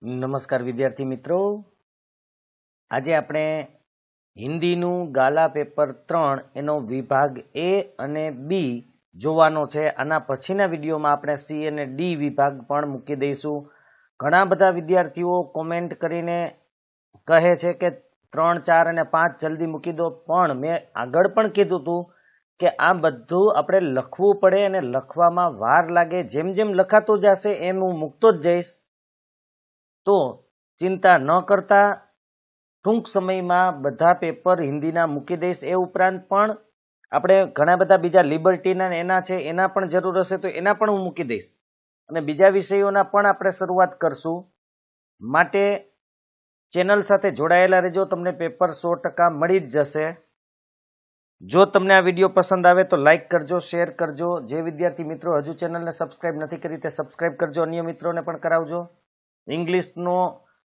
નમસ્કાર વિદ્યાર્થી મિત્રો, આજે આપણે હિન્દીનું ગાલા પેપર 3 એનો વિભાગ એ અને બી જોવાનો છે. આના પછીના વિડીયોમાં આપણે સી અને ડી વિભાગ પણ મૂકી દઈશું. ઘણા બધા વિદ્યાર્થીઓ કોમેન્ટ કરીને કહે છે કે 3, 4 અને 5 જલ્દી મૂકી દો, પણ મેં આગળ પણ કીધું હતું કે આ બધું આપણે લખવું પડે અને લખવામાં વાર લાગે. જેમ જેમ લખાતું જશે એમ હું મૂકતો જ જઈશ. તો ચિંતા ન કરતા ટૂંક સમયમાં બધા પેપર હિન્દીના મૂકી દઈશ. એ ઉપરાંત પણ આપણે ઘણા બધા બીજા લિબર્ટીના એના છે, એના પણ જરૂર હશે તો એના પણ હું મૂકી દઈશ અને બીજા વિષયોના પણ આપણે શરૂઆત કરશું. માટે ચેનલ સાથે જોડાયેલા રહેજો, તમને પેપર 100% મળી જ જશે. જો તમને આ વિડીયો પસંદ આવે તો લાઈક કરજો, શેર કરજો. જે વિદ્યાર્થી મિત્રો હજુ ચેનલને સબસ્ક્રાઇબ નથી કરી તે સબસ્ક્રાઇબ કરજો, અન્ય મિત્રોને પણ કરાવજો. ઇંગ્લિશનો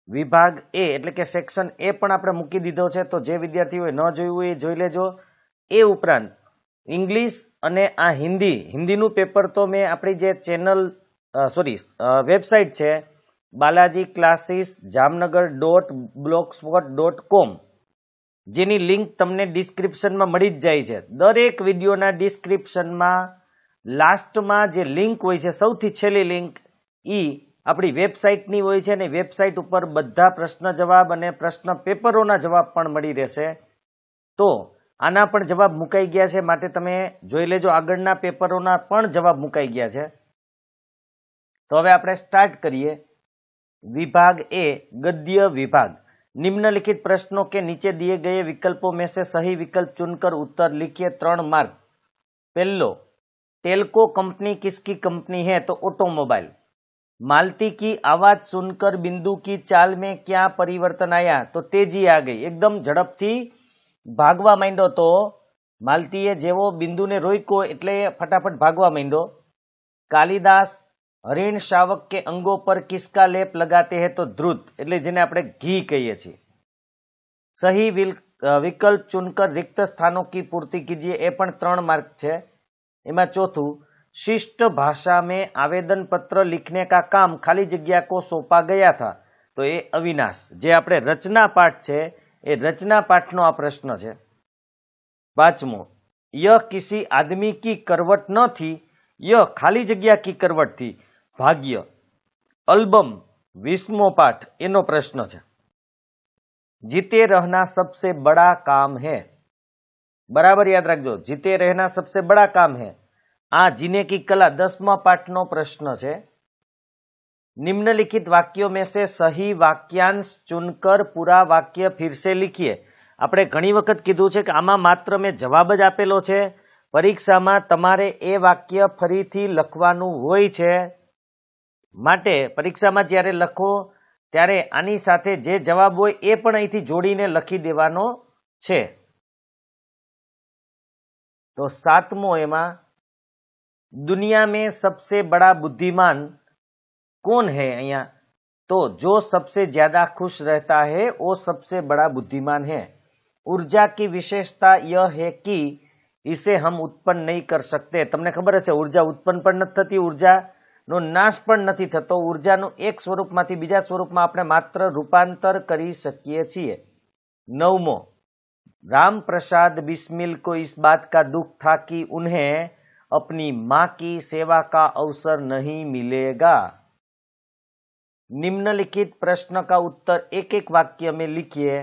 વિભાગ એ એટલે કે સેક્શન એ પણ આપણે મૂકી દીધો છે, તો જે વિદ્યાર્થીઓએ ન જોયું હોય એ જોઈ લેજો. એ ઉપરાંત ઇંગ્લિશ અને આ હિન્દીનું પેપર તો મેં આપણી જે ચેનલ વેબસાઇટ છે બાલાજી ક્લાસીસ jamnagar.blogspot.com, જેની લિંક તમને ડિસ્ક્રિપ્શનમાં મળી જ જાય છે. દરેક વિડીયોના ડિસ્ક્રિપ્શનમાં લાસ્ટમાં જે લિંક હોય છે, સૌથી છેલ્લી લિંક આપણી વેબસાઇટની હોય છે અને વેબસાઇટ ઉપર બધા પ્રશ્ન જવાબ અને પ્રશ્ન પેપરોના જવાબ પણ મળી રહેશે. તો આના પણ જવાબ મુકાઈ ગયા છે, માટે તમે જોઈ લેજો. આગળના પેપરોના પણ જવાબ મુકાઈ ગયા છે. તો હવે આપણે સ્ટાર્ટ કરીએ. विभाग ए गद्य विभाग. निम्नलिखित प्रश्नों के नीचे दिए गए विकल्पों में से सही विकल्प चुनकर उत्तर लिखिए. 3 मार्क. पहलो, टेल्को कंपनी किसकी कंपनी है? तो ऑटोमोबाइल. मालती की आवाज सुनकर बिंदु की चाल में क्या परिवर्तन आया? तो तेजी आ गई. एकदम ઝડપથી ભાગવા માંડ્યો. તો માલતીએ જેવો બિંદુને રોક્યો એટલે ફટાફટ ભાગવા માંડ્યો. કાલિદાસ हरिण शावक के अंगों पर किसका लेप लगाते हैं? तो ध्रुत, એટલે જેને આપણે ઘી કહીએ છીએ. सही विकल्प चुनकर रिक्त स्थानों की पूर्ति कीजिए. એ પણ 3 मार्क છે. એમાં ચોથું, शिष्ट भाषा में आवेदन पत्र लिखने का काम खाली जगह को सौंपा गया था. तो એ अविनाश. જે આપણે રચના પાઠ છે એ રચના પાઠનો આ પ્રશ્ન છે. પાંચમો, यह किसी आदमी की करवट न थी, यह खाली जगह की करवट थी. भाग्य. अल्बम 20मो पाठ एनो प्रश्न है. जीते रहना सबसे बड़ा काम है. बराबर याद रखो, जीते रहना सबसे बड़ा काम है. आ जीने की कला 10मा पाठनो प्रश्न है. निम्नलिखित वाक्यों में से सही वाक्यांश चुनकर पूरा वाक्य फिर से लिखिए. આપણે ઘણી વખત કીધું છે કે આમાં માત્ર મેં જવાબ જ આપેલો છે. પરીક્ષામાં તમારે એ વાક્ય ફરીથી લખવાનું હોય છે. માટે પરીક્ષામાં જ્યારે લખો ત્યારે આની સાથે જે જવાબ હોય એ પણ અહીંથી જોડીને લખી દેવાનો છે. તો 7મો એમાં, दुनिया में सबसे बड़ा बुद्धिमान कौन है? અહીંયા तो जो सबसे ज्यादा खुश रहता है वो सबसे बड़ा बुद्धिमान है. ऊर्जा की विशेषता यह है कि इसे हम उत्पन्न नहीं कर सकते. તમને ખબર હશે ઊર્જા ઉત્પન્ન પણ નથી થતી, ઊર્જાનો નાશ પણ નથી થતો. ઊર્જાનું એક સ્વરૂપમાંથી બીજા સ્વરૂપમાં આપણે માત્ર રૂપાંતર કરી શકીએ છીએ. 9મો, राम प्रसाद बिस्मिल को इस बात का दुख था कि उन्हें अपनी मां की सेवा का अवसर नहीं मिलेगा. निम्नलिखित प्रश्न का उत्तर एक एक वाक्य में लिखिए.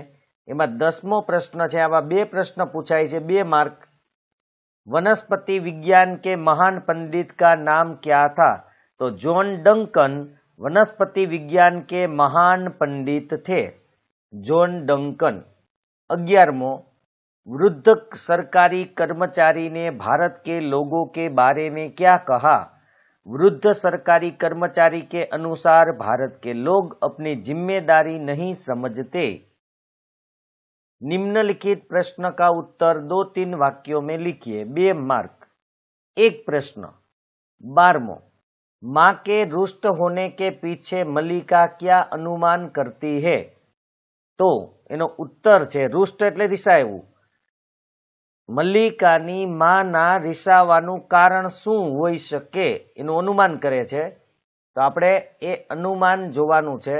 एमा 10मो प्रश्न है. आवा 2 प्रश्न पूछाय छे, 2 मार्क. वनस्पति विज्ञान के महान पंडित का नाम क्या था? तो जॉन डंकन वनस्पति विज्ञान के महान पंडित थे. John Duncan. 11मो, वृद्ध सरकारी कर्मचारी ने भारत के लोगों के बारे में क्या कहा? वृद्ध सरकारी कर्मचारी के अनुसार भारत के लोग अपनी जिम्मेदारी नहीं समझते. निम्नलिखित प्रश्न का उत्तर 2-3 वाक्यों में लिखिए. 2 मार्क. एक प्रश्न. 12मो, मां के रुष्ट होने के पीछे मल्लिका क्या अनुमान करती है? तो एनो उत्तर है रुष्ट एटले रिसायवू. મલ્લિકાની માના રીસાવાનું કારણ શું હોઈ શકે એનું અનુમાન કરે છે. તો આપણે એ અનુમાન જોવાનું છે.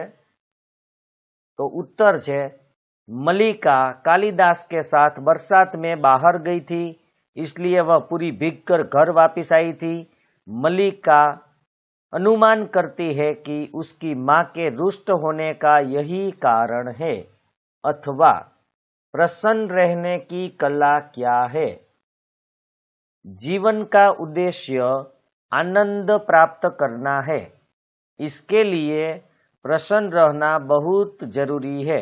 तो उत्तर है मल्लिका कालिदास के साथ बरसात में बाहर गई थी, इसलिए वह पूरी भीगकर घर वापस आई थी। मल्लिका अनुमान करती है कि उसकी मां के रुष्ट होने का यही कारण है। अथवा प्रसन्न रहने की कला क्या है? जीवन का उद्देश्य आनंद प्राप्त करना है, इसके लिए प्रसन्न रहना बहुत जरूरी है।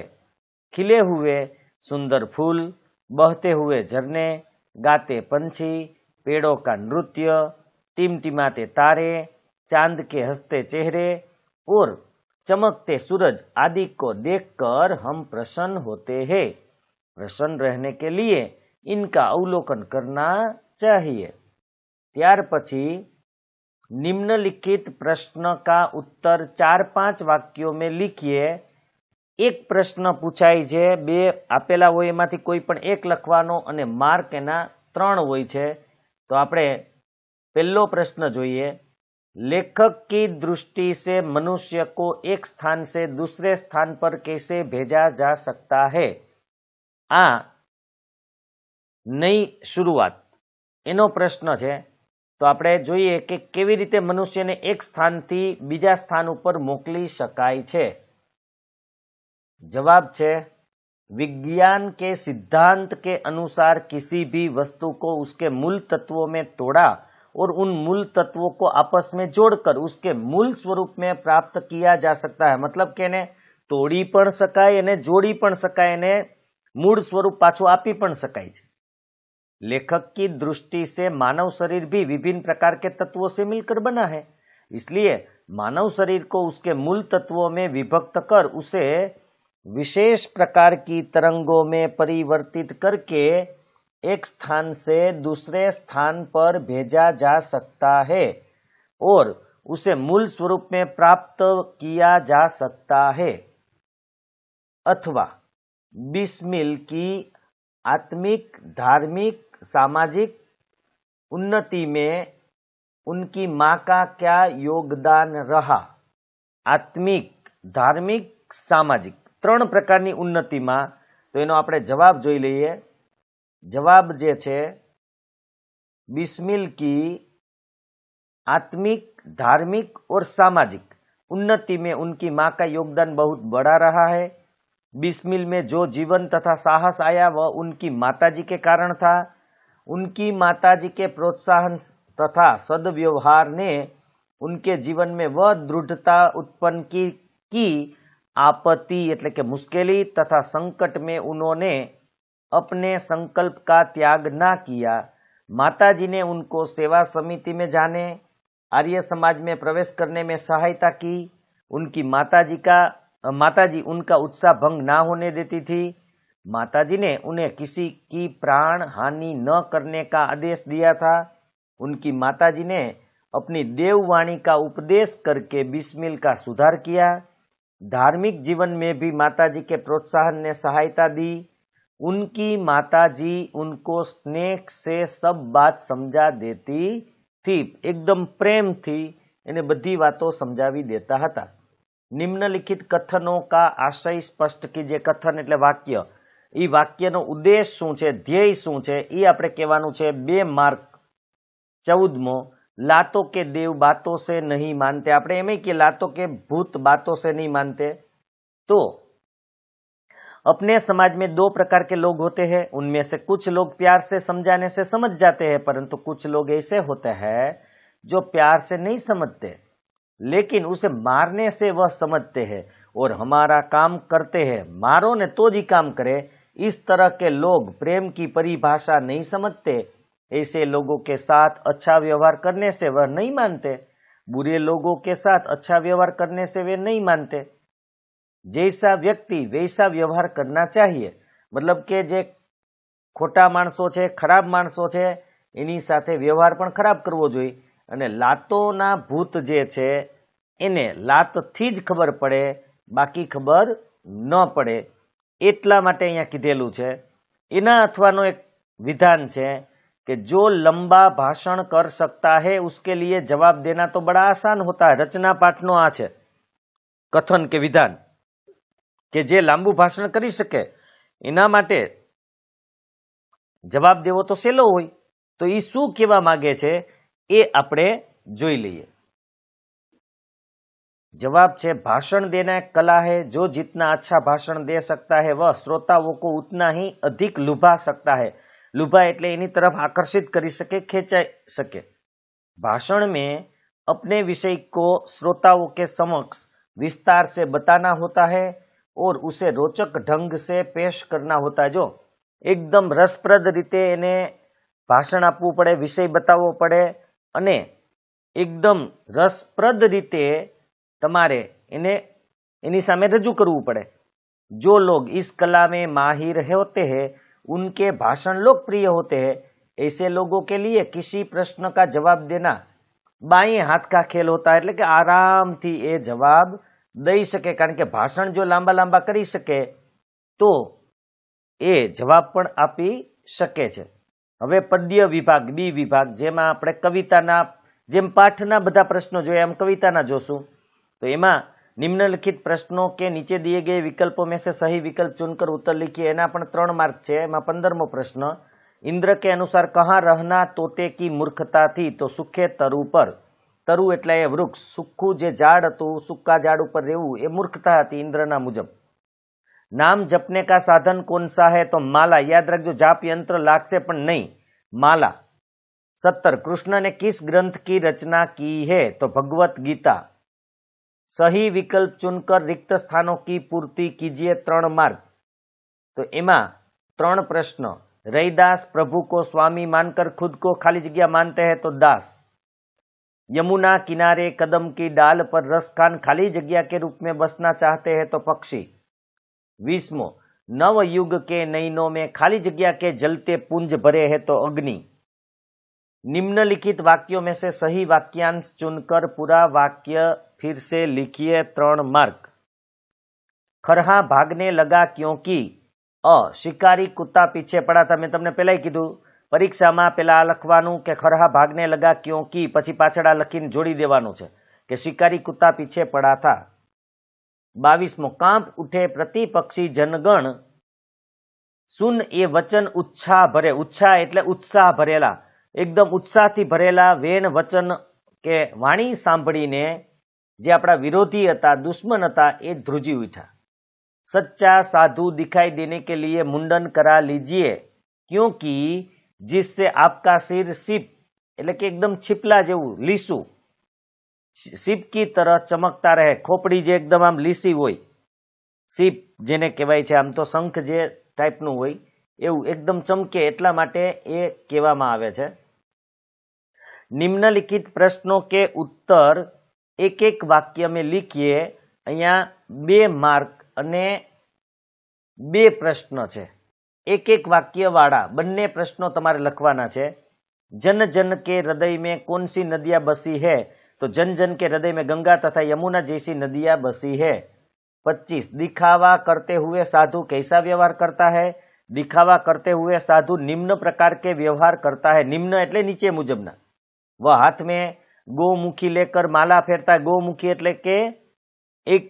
खिले हुए सुंदर फूल, बहते हुए झरने, गाते पंछी, पेड़ों का नृत्य, टिमटिमाते तारे, चांद के हंसते चेहरे और चमकते सूरज आदि को देखकर हम प्रसन्न होते हैं। प्रसन्न रहने के लिए इनका अवलोकन करना चाहिए। ત્યાર પછી निम्नलिखित प्रश्न का उत्तर 4-5 वाक्यों में लिखिए। एक प्रश्न पूछाय છે, બે આપેલા હોય એમાંથી કોઈ પણ એક લખવાનો અને માર્ક એના 3 હોય છે। તો આપણે પહેલો પ્રશ્ન જોઈએ। लेखक की दृष्टि से मनुष्य को एक स्थान से दूसरे स्थान पर कैसे भेजा जा सकता है? आ नई शुरुआत एनो प्रश्न है। तो આપણે જોઈએ કે કેવી રીતે મનુષ્યને એક સ્થાનથી બીજા સ્થાન ઉપર મોકલી શકાય છે। जवाब है विज्ञान के सिद्धांत के अनुसार किसी भी वस्तु को उसके मूल तत्वों में तोड़ा और उन मूल तत्वों को आपस में जोड़कर उसके मूल स्वरूप में प्राप्त किया जा सकता है। मतलब के ने तोड़ी पण शकाय ने जोड़ी पण शकाय ने मूल स्वरूप पाछो आपी पण शकाय छे। लेखक की दृष्टि से मानव शरीर भी विभिन्न प्रकार के तत्वों से मिलकर बना है, इसलिए मानव शरीर को उसके मूल तत्वों में विभक्त कर उसे विशेष प्रकार की तरंगों में परिवर्तित करके एक स्थान से दूसरे स्थान पर भेजा जा सकता है और उसे मूल स्वरूप में प्राप्त किया जा सकता है। अथवा बिस्मिल की आत्मिक, धार्मिक, सामाजिक उन्नति में उनकी मां का क्या योगदान रहा? आत्मिक, धार्मिक, सामाजिक 3 प्रकारनी उन्नति में। तो एनो आपणे जवाब जोई लईए। जवाब जे छे बिस्मिल की आत्मिक, धार्मिक और सामाजिक उन्नति में उनकी मां का योगदान बहुत बड़ा रहा है। बिस्मिल में जो जीवन तथा साहस आया वह उनकी माताजी के कारण था। उनकी माताजी के प्रोत्साहन तथा सद्व्यवहार ने उनके जीवन में वह दृढ़ता उत्पन्न की आपत्ति એટલે કે मुश्किली तथा संकट में उन्होंने अपने संकल्प का त्याग ना किया। माताजी ने उनको सेवा समिति में जाने, आर्य समाज में प्रवेश करने में सहायता की। उनकी माताजी उनका उत्साह भंग ना होने देती थी। माताजी ने उन्हें किसी की प्राण हानि न करने का आदेश दिया था। उनकी माताजी ने अपनी देववाणी का उपदेश करके बिस्मिल का सुधार किया। धार्मिक जीवन में भी माताजी के प्रोत्साहन ने सहायता दी। उनकी माताजी उनको स्नेह से सब बात समझा देती थी, एकदम प्रेम थी एने बधी बातों समझावी देता हता। निम्नलिखित कथनों का आशय स्पष्ट कीजिए। कथन એટલે વાક્ય। ई વાક્યનો ઉદ્દેશ શું છે, ધ્યેય શું છે, એ આપણે કહેવાનું છે। 2 માર્ક। 14મો लातों के देव बातों से नहीं मानते। આપણે એમ કે लातों के भूत बातों से नहीं मानते। तो अपने समाज में 2 प्रकार के लोग होते हैं। उनमें से कुछ लोग प्यार से समझाने से समझ जाते हैं, परंतु कुछ लोग ऐसे होते हैं जो प्यार से नहीं समझते, लेकिन उसे मारने से वह समझते हैं और हमारा काम करते हैं, मारो ने तो जी काम करे। इस तरह के लोग प्रेम की परिभाषा नहीं समझते। ऐसे लोगों के साथ अच्छा व्यवहार करने से वह नहीं मानते। बुरे लोगों के साथ अच्छा व्यवहार करने से वे नहीं मानते। जैसा व्यक्ति वैसा व्यवहार करना चाहिए। मतलब के जे खोटा माणसो छे, खराब माणसो छे, एनी साथे व्यवहार पण खराब करवो जोईए। अने लातोना भूत जे छे एने लातथी ज खबर पड़े, बाकी खबर न पड़े। एटला माटे अहींया कीधेलुं छे। एना अथवानो एक विधान छे कि जो लंबा भाषण कर सकता है उसके लिए जवाब देना तो बड़ा आसान होता है। रचना पाठ नो आ छे कथन के विधान। કે જે લાંબુ ભાષણ કરી શકે એના માટે જવાબ દેવો તો સહેલો હોય, તો એ શું કહેવા માંગે છે એ આપણે જોઈ લઈએ। जवाब है भाषण देना एक कला है, जो जितना अच्छा भाषण दे सकता है वह श्रोताओं को उतना ही अधिक लुभा सकता है। लुभा એટલે એની તરફ આકર્ષિત કરી શકે, ખેંચાઈ શકે। भाषण में अपने विषय को श्रोताओं के समक्ष विस्तार से बताना होता है और उसे रोचक ढंग से पेश करना होता है। जो एकदम रसप्रद रीते એને ભાષણ આપવું પડે, વિષય બતાવવો પડે અને એકદમ રસપ્રદ રીતે તમારે એને એની સામે રજૂ કરવું પડે। जो लोग इस कला में माहिर होते हैं उनके भाषण लोकप्रिय होते हैं। ऐसे लोगों के लिए किसी प्रश्न का जवाब देना बाएं हाथ का खेल होता है, એટલે કે આરામથી એ જવાબ દઈ શકે, કારણ કે ભાષણ જો લાંબા લાંબા કરી શકે તો એ જવાબ પણ આપી શકે છે। હવે પદ્ય વિભાગ બી વિભાગ, જેમાં આપણે કવિતાના જેમ પાઠના બધા પ્રશ્નો જોઈએ એમ કવિતાના જોશું। तो एमा निम्नलिखित प्रश्नों के नीचे दिए गए विकल्पों में से सही विकल्प चुनकर उत्तर लिखिए। एना पण 3 मार्क छे। एमा 15मो प्रश्न, इंद्र के अनुसार कहाँ रहना तोते की मूर्खता थी? तो सूखे तरु पर। तरु एटले ए वृक्ष, सूखू जे झाड़ हतुं, सूका झाड़ पर रहेवुं ए मूर्खता हती इंद्रना मुजब। नाम जपने का साधन कौन सा है? तो माला। याद रखजो, जाप यंत्र लागशे पण नहीं, माला। 17 कृष्ण ने किस ग्रंथ की रचना की है? तो भगवत गीता। सही विकल्प चुनकर रिक्त स्थानों की पूर्ति कीजिए, 3 मार्क। तो एमा 3 प्रश्न, रैदास प्रभु को स्वामी मानकर खुद को खाली जगह मानते हैं तो दास। यमुना किनारे कदम की डाल पर रस खान खाली जगह के रूप में बसना चाहते हैं तो पक्षी। 20मो, नव युग के नयनों में खाली जगह के जलते पुंज भरे हैं तो अग्नि। निम्नलिखित वाक्यों में से सही वाक्यांश चुनकर पूरा वाक्य फिर से लिखिए, 3 मार्क। खरहा भागने लगा क्योंकि शिकारी कुत्ता पीछे पड़ा था। मैं तमने पहला ही कीधुं परीक्षामां पेला लखवानुं के खरहा भागने लगा क्योंकि, पछी पाछळ आ लखीने जोड़ी देवानुं छे के शिकारी कुत्ता पीछे पड़ा था। 22मो, कांप उठे प्रति पक्षी जनगण सुन ए वचन उत्साह भरे। उत्साह एटले उत्साह भरेला, एकदम उत्साहथी भरेला वेण वचन के वाणी सांभळीने जे आपड़ा विरोधी हता, दुश्मन हता, ए ध्रुजी उठा। सच्चा साधु दिखाई देने के लिए मुंडन करा लीजिए, क्योंकि जिससे आपका सिर सीप એટલે કે एकदम छिपला જેવું લીસું सीप की तरह चमकता रहे। खोपड़ी जे एकदम आम લીસી હોય, सीप જેને કહેવાય છે, આમ તો શંખ જે ટાઈપનું હોય એવું एकदम चमके એટલા માટે એ કહેવામાં આવે છે। निम्नलिखित प्रश्नों के उत्तर एक एक वाक्य में लिखिए। अहींया 2 मार्क अने 2 प्रश्न छे। एक एक वाक्य वाळा बंने प्रश्नों तमारे लखवाना छे। जन जन के हृदय में कौन सी नदियां बसी है? तो जन जन के हृदय में गंगा तथा यमुना जैसी नदियां बसी है। 25 दिखावा करते हुए साधु कैसा व्यवहार करता है? दिखावा करते हुए साधु निम्न प्रकार के व्यवहार करता है। निम्न एटले नीचे मुजबना। वह हाथ में गोमुखी लेकर माला फेरता है। गोमुखी एटले के एक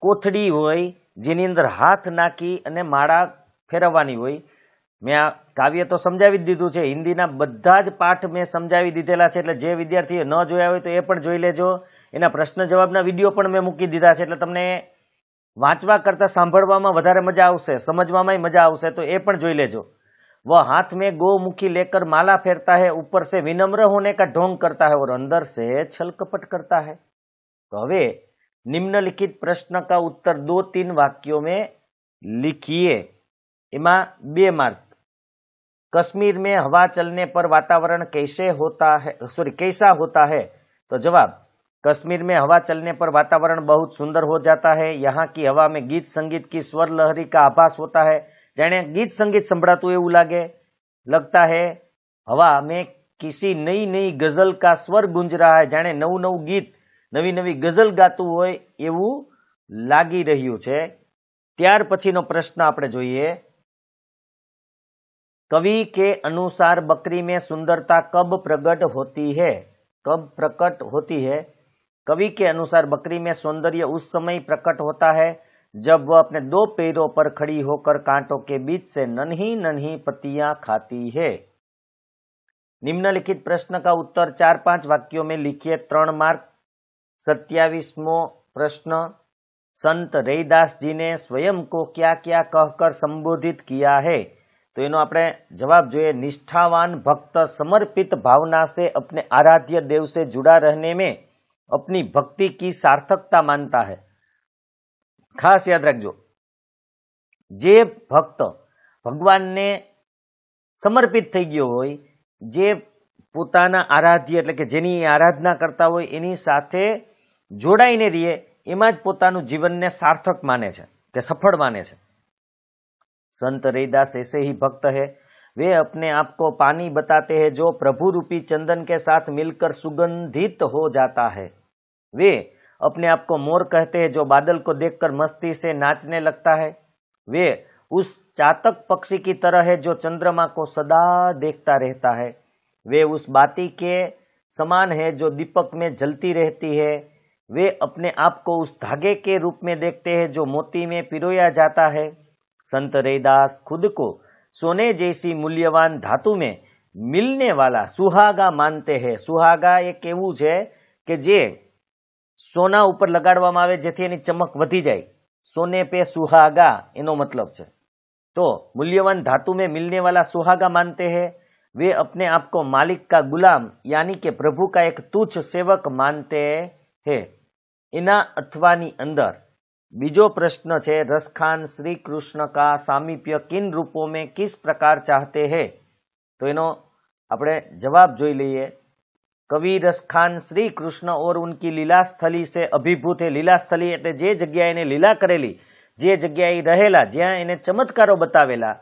कोथड़ी होय जेनी अंदर हाथ नाखी अने माळा फेरववानी होय। मैं आ काव्य तो समजावी दीधुं छे, हिंदीना बधा ज पाठ में समजावी दीधेला छे, એટલે જે વિદ્યાર્થીએ ન જોયા હોય તો એ પણ જોઈ લેજો। એના પ્રશ્ન જવાબના વિડીયો પણ મેં મૂકી દીધા છે, એટલે તમને વાંચવા કરતા સાંભળવામાં વધારે મજા આવશે, સમજવામાં મજા આવશે, તો એ પણ જોઈ લેજો। वह हाथ में गोमुखी लेकर माला फेरता है, ऊपर से विनम्र होने का ढोंग करता है और अंदर से छल कपट करता है। तो हवे निम्नलिखित प्रश्न का उत्तर 2-3 वाक्यों में लिखिए। एमा 2 मार्क। कश्मीर में हवा चलने पर वातावरण कैसा होता है? तो जवाब, कश्मीर में हवा चलने पर वातावरण बहुत सुंदर हो जाता है। यहाँ की हवा में गीत संगीत की स्वर लहरी का आभास होता है। जाने गीत संगीत संभळातुं एवुं लगता है हवा में किसी नई नई गजल का स्वर गूंज रहा है। जाने नवुं नवुं गीत, नवी नवी गजल गातुं होय एवुं लागी रह्युं छे। त्यार पछीनो प्रश्न आपणे जोईए। कवि के अनुसार बकरी में सुंदरता कब प्रकट होती है? कब प्रकट होती है? कवि के अनुसार बकरी में सौंदर्य उस समय प्रकट होता है जब वह अपने दो पैरों पर खड़ी होकर कांटों के बीच से नन्ही नन्ही पत्तियां खाती है। निम्नलिखित प्रश्न का उत्तर 4-5 वाक्यों में लिखिए। 3 मार्क। 27वां प्रश्न, संत रैदास जी ने स्वयं को क्या क्या कहकर संबोधित किया है? तो एनो આપણે જવાબ જોઈએ। निष्ठावान भक्त समर्पित भावना से अपने आराध्य देव से जुड़ा रहने में अपनी भक्ति की सार्थकता मानता है। खास याद रखજો, જે ભક્ત ભગવાનને સમર્પિત થઈ ગયો હોય, જે પોતાના આરાધ્ય એટલે કે જેની આરાધના કરતા હોય એની સાથે જોડાઈને રહીએ, એમાં જ પોતાનું જીવનને સાર્થક માને છે કે સફળ માને છે। संत रैदास ऐसे ही भक्त है। वे अपने आप को पानी बताते हैं जो प्रभु रूपी चंदन के साथ मिलकर सुगंधित हो जाता है। वे अपने आप को मोर कहते हैं जो बादल को देखकर मस्ती से नाचने लगता है। वे उस चातक पक्षी की तरह है जो चंद्रमा को सदा देखता रहता है। वे उस बाती के समान है जो दीपक में जलती रहती है। वे अपने आप को उस धागे के रूप में देखते हैं जो मोती में पिरोया जाता है। संत रैदास खुद को सोने जैसी मूल्यवान धातु में मिलने वाला सुहागा मानते हैं। सुहागा एक એવું છે કે જે સોના ઉપર લગાડવામાં આવે જેથી એની ચમક વધી જાય। સોને पे सुहागा એનો મતલબ છે। तो मूल्यवान धातु में मिलने वाला सुहागा मानते हैं। वे अपने आप को मालिक का गुलाम यानी कि प्रभु का एक तुच्छ सेवक मानते हैं। इना अथवानी अंदर बीजो प्रश्न है, रसखान श्री कृष्ण का सामीप्य किन रूपों में किस प्रकार चाहते हैं? तो एनो આપણે जवाब જોઈ લઈએ। कवि रसखान श्री कृष्ण और उनकी लीलास्थली से अभिभूत है। लीलास्थली એટલે જે જગ્યાએ એને લીલા કરેલી, જે જગ્યાએ રહેલા, જ્યાં એને ચમત્કારો બતાવેલા,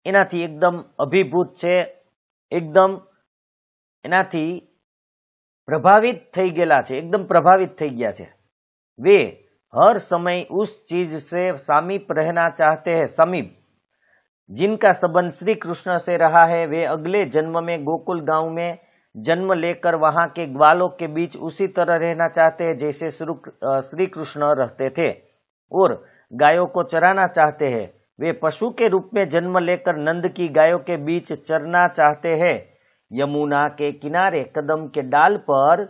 એનાથી એકદમ અભિભૂત છે, એકદમ એનાથી પ્રભાવિત થઈ ગયેલા છે, એકદમ પ્રભાવિત થઈ ગયા છે। वे हर समय उस चीज से समीप रहना चाहते हैं। समीप जिनका संबंध श्री कृष्ण से रहा है, वे अगले जन्म में गोकुल गांव में जन्म लेकर वहां के ग्वालों के बीच उसी तरह रहना चाहते हैं जैसे श्री कृष्ण रहते थे और गायों को चराना चाहते हैं। वे पशु के रूप में जन्म लेकर नंद की गायों के बीच चरना चाहते हैं। यमुना के किनारे कदम के डाल पर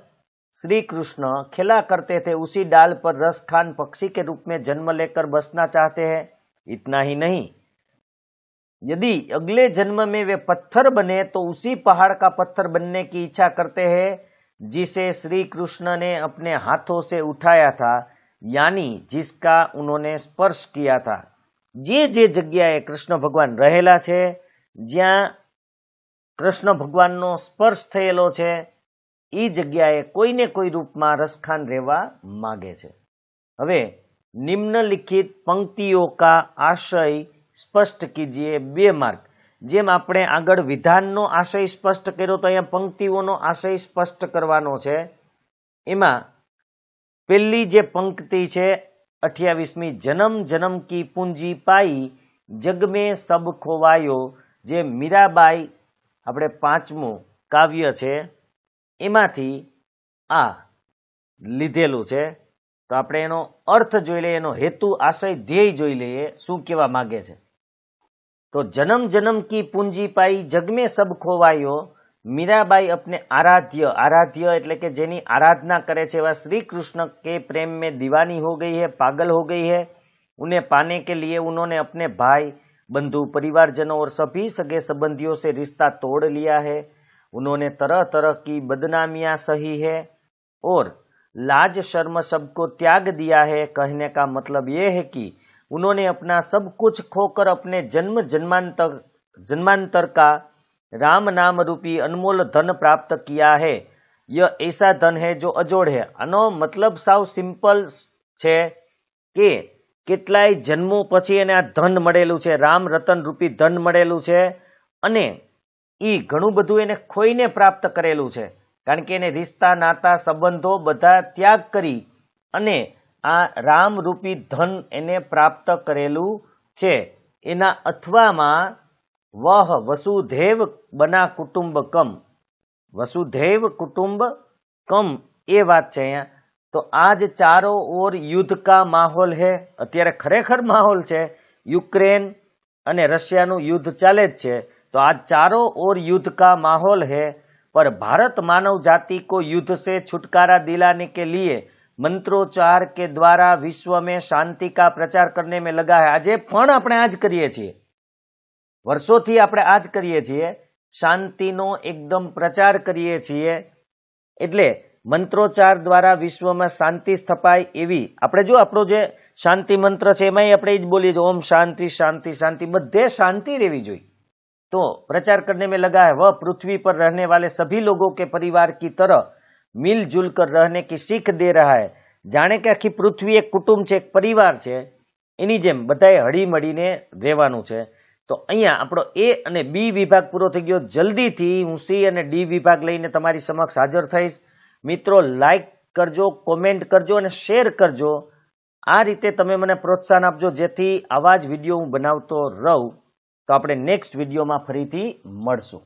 श्री कृष्ण खेला करते थे, उसी डाल पर रसखान पक्षी के रूप में जन्म लेकर बसना चाहते हैं। इतना ही नहीं, यदि अगले जन्म में वे पत्थर बने तो उसी पहाड़ का पत्थर बनने की इच्छा करते हैं जिसे श्री कृष्ण ने अपने हाथों से उठाया था, यानी जिसका उन्होंने स्पर्श किया था। जे जग्याए कृष्ण भगवान रहेला छे, ज्यां कृष्ण भगवाननो स्पर्श थयेलो छे, ई जग्याए कोई ने कोई रूप में रसखान रहेवा मांगे छे। हवे निम्नलिखित पंक्तिओं का आशय स्पष्ट कीजिए। 2 मार्क। जेम आपणे आगळ विधाननो आशय स्पष्ट कर्यो तो अहींया पंक्तिओनो आशय स्पष्ट करवानो छे। एमां पहेली जे पंक्ति छे 28મી, जन्म जन्म की पूंजी पाई जग में सब खोवायो, जे मीराबाई आपणे 5मुं काव्य छे एमांथी आ લીધેલું છે। તો આપણે એનો અર્થ જોઈ લઈએ, એનો હેતુ, આશય, ધ્યેય જોઈ લઈએ, શું કહેવા માંગે છે। तो जन्म जन्म की पूंजी पाई जग में सब खोवायो, मीराबाई अपने आराध्य, आराध्य એટલે કે જેની आराधना करे छे एवा श्री कृष्ण के प्रेम में दीवानी हो गई है, पागल हो गई है। उन्हें पाने के लिए उन्होंने अपने भाई, बंधु, परिवारजनों और सभी सगे संबंधियों से रिश्ता तोड़ लिया है। उन्होंने तरह तरह की बदनामियां सही है और लाज शर्म सबको त्याग दिया है। कहने का मतलब यह है कि उन्होंने अपना सब कुछ खोकर अपने जन्म जन्मांतर का राम नाम रूपी अनमोल धन प्राप्त किया है। यह ऐसा धन है जो अजोड़ है। आनो मतलब साव सिंपल छे के કેટલાય જન્મો પછી એને આ ધન મળેલું છે, રામ રતન રૂપી ધન મળેલું છે અને એ ઘણું બધું એને ખોઈને પ્રાપ્ત કરેલું છે, કારણ કે એને રિશ્તા, નાતા, સંબંધો બધા ત્યાગ કરી અને આ રામ રૂપી ધન એને પ્રાપ્ત કરેલું છે। એના અથવામાં વહ વસુધૈવ બના કુટુંબકમ, વસુધૈવ કુટુંબકમ એ વાત છે અહીંયા। तो आज चारों ओर युद्ध का माहौल है। અત્યારે ખરેખર માહોલ છે, યુક્રેન અને રશિયાનું युद्ध ચાલે જ છે। तो आज चारों ओर युद्ध का माहौल है, पर भारत मानव जाति को युद्ध से छुटकारा दिलाने के लिए मंत्रोच्चार के द्वारा विश्व में शांति का प्रचार करने में लगा है। આજે પણ આપણે આજ કરીએ છીએ, વર્ષોથી આપણે આજ કરીએ છીએ, શાંતિનો એકદમ પ્રચાર કરીએ છીએ। એટલે મંત્રોચ્ચાર દ્વારા વિશ્વમાં શાંતિ સ્થપાય એવી આપણે જો આપણો જે શાંતિ મંત્ર છે એમાં આપણે જ બોલીએ છીએ, ઓમ શાંતિ શાંતિ શાંતિ, બધે शांति રહેવી જોઈએ। तो प्रचार करने में लगा है। वह पृथ्वी पर रहने वाले सभी लोगों के परिवार की तरह मिलजुल कर रहने की सीख दे रहा है। जाने के आखी पृथ्वी एक कुटुंब છે, એક પરિવાર છે, એની જેમ બધાએ હળી મળીને રહેવાનું છે। તો અહીંયા આપણો એ અને બી વિભાગ પૂરો થઈ ગયો। જલ્દીથી હું સી અને ડી વિભાગ લઈને તમારી સમક્ષ હાજર થઈશ। મિત્રો લાઈક કરજો, કોમેન્ટ કરજો અને શેર કરજો। આ રીતે તમે મને પ્રોત્સાહન આપજો, જેથી આવા જ વિડીયો હું બનાવતો રહું। તો આપણે નેક્સ્ટ વિડીયોમાં ફરીથી મળશું।